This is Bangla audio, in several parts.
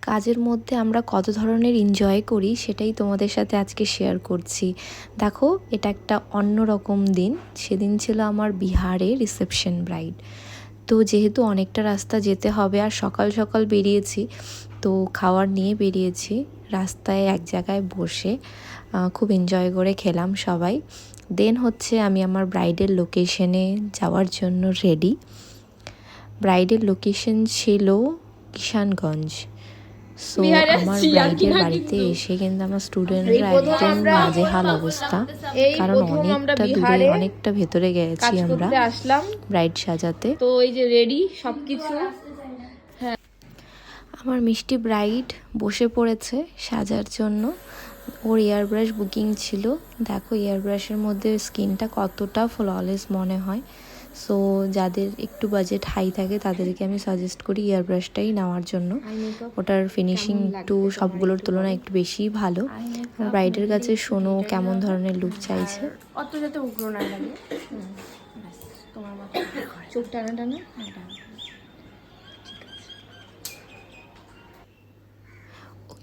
কাজের মধ্যে আমরা কত ধরনের এনজয় করি সেটাই তোমাদের সাথে আজকে শেয়ার করছি। দেখো, এটা একটা অন্যরকম দিন। সেদিন ছিল আমার বিহারে রিসেপশন ব্রাইড। তো যেহেতু অনেকটা রাস্তা যেতে হবে আর সকাল সকাল বেরিয়েছি, তো খাওয়ার নিয়ে বেরিয়েছি। রাস্তায় এক জায়গায় বসে খুব এনজয় করে খেলাম সবাই। দেন হচ্ছে আমি আমার ব্রাইডের লোকেশনে যাওয়ার জন্য রেডি। ব্রাইডের লোকেশন ছিল কিষানগঞ্জ। সো আমার ব্রাইডের বাড়িতে এসে কিন্তু আমার স্টুডেন্টরা একদম নাজেহাল অবস্থা, কারণ অনেকটা দূরে অনেকটা ভেতরে গেছি আমরা ব্রাইড সাজাতে। তো এই যে রেডি সবকিছু। আমার মিষ্টি ব্রাইড বসে পড়েছে সাজার জন্য। ওর এয়ার ব্রাশ বুকিং ছিল। দেখো এয়ার ব্রাশের মধ্যে স্কিনটা কতটা ফ্ললেস মনে হয়। সো যাদের একটু বাজেট হাই থাকে তাদেরকে আমি সাজেস্ট করি এয়ার ব্রাশটাই নেওয়ার জন্য। ওটার ফিনিশিং একটু সবগুলোর তুলনায় একটু বেশিই ভালো। ব্রাইডের কাছে শোনো কেমন ধরনের লুক চাইছে। অত যাতে উগ্র না লাগে, তোমার মতো চোখ টানা টানা।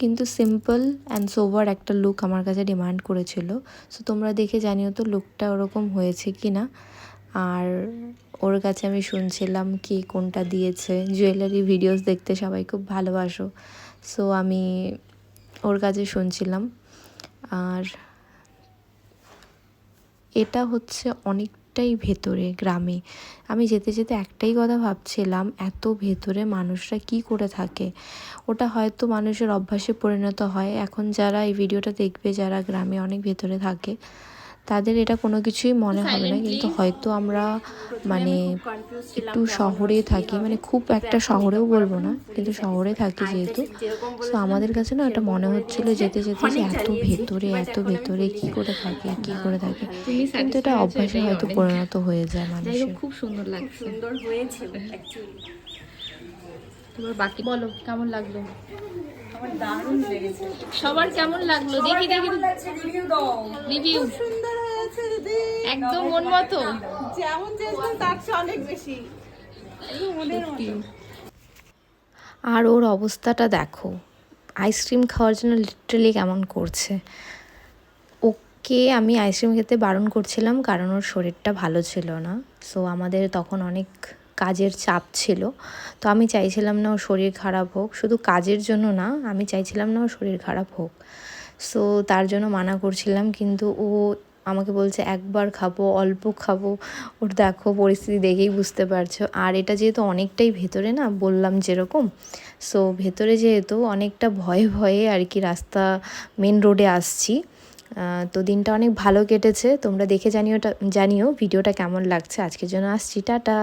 কিন্তু সিম্পল অ্যান্ড সোবার একটা লুক আমার কাছে ডিমান্ড করেছিল। সো তোমরা দেখে জানিও তো লুকটা ওরকম হয়েছে কি না। আর ওর কাছে আমি শুনছিলাম কি কোনটা দিয়েছে। জুয়েলারি ভিডিওস দেখতে সবাই খুব ভালোবাসো, সো আমি ওর কাছে শুনছিলাম। আর এটা হচ্ছে অনেকটাই ভেতরে গ্রামে। আমি যেতে যেতে একটাই কথা ভাবছিলাম, এত ভেতরে মানুষরা কি করে থাকে। ওটা হয়তো মানুষের অভ্যাসে পরিণত হয়। এখন যারা এই ভিডিওটা দেখবে, যারা গ্রামে অনেক ভেতরে থাকে, তাদের এটা কোনো কিছুই মনে হবে না। কিন্তু হয়তো আমরা মানে একটু শহরে থাকি, মানে খুব একটা শহরেও বলবো না, কিন্তু শহরে থাকি যেহেতু, সো আমাদের কাছে না এটা মনে হচ্ছিল যেতে যেতে যে এত ভেতরে এত ভেতরে কি করে থাকে কি করে থাকে। কিন্তু এটা অভ্যাসে হয়তো পরিণত হয়ে যায় মানুষের। খুব সুন্দর লাগছে, সুন্দর হয়েছে। তোমার বাকি বলো কেমন লাগলো? আমার দারুণ লেগেছে। সবার কেমন লাগলো দেখি দেখি, রিভিউ দাও। রিভিউ সুন্দর হয়েছে দিদি, একদম মন মতো, যেমন চেয়েছিলাম তার চেয়ে অনেক বেশি। মনের মতো। আর ওর অবস্থাটা দেখো, আইসক্রিম খাওয়ার জন্য লিটারালি কেমন করছে। ওকে আমি আইসক্রিম খেতে বারণ করছিলাম কারণ ওর শরীরটা ভালো ছিল না। সো আমাদের তখন অনেক কাজের চাপ ছিল, তো আমি চাইছিলাম না ওর শরীর খারাপ হোক। শুধু কাজের জন্য না, আমি চাইছিলাম না ওর শরীর খারাপ হোক। সো তার জন্য মানা করছিলাম, কিন্তু ও আমাকে বলছে একবার খাবো, অল্প খাবো। ওর দেখো পরিস্থিতি দেখেই বুঝতে পারছো। আর এটা যেহেতু অনেকটাই ভেতরে না, বললাম যেরকম, সো ভেতরে যেহেতু অনেকটা ভয়ে ভয়ে আর কি রাস্তা মেন রোডে আসছি। তো দিনটা অনেক ভালো কেটেছে। তোমরা দেখে জানিও ভিডিওটা কেমন লাগছে। আজকের জন্য আসছি, টাটা।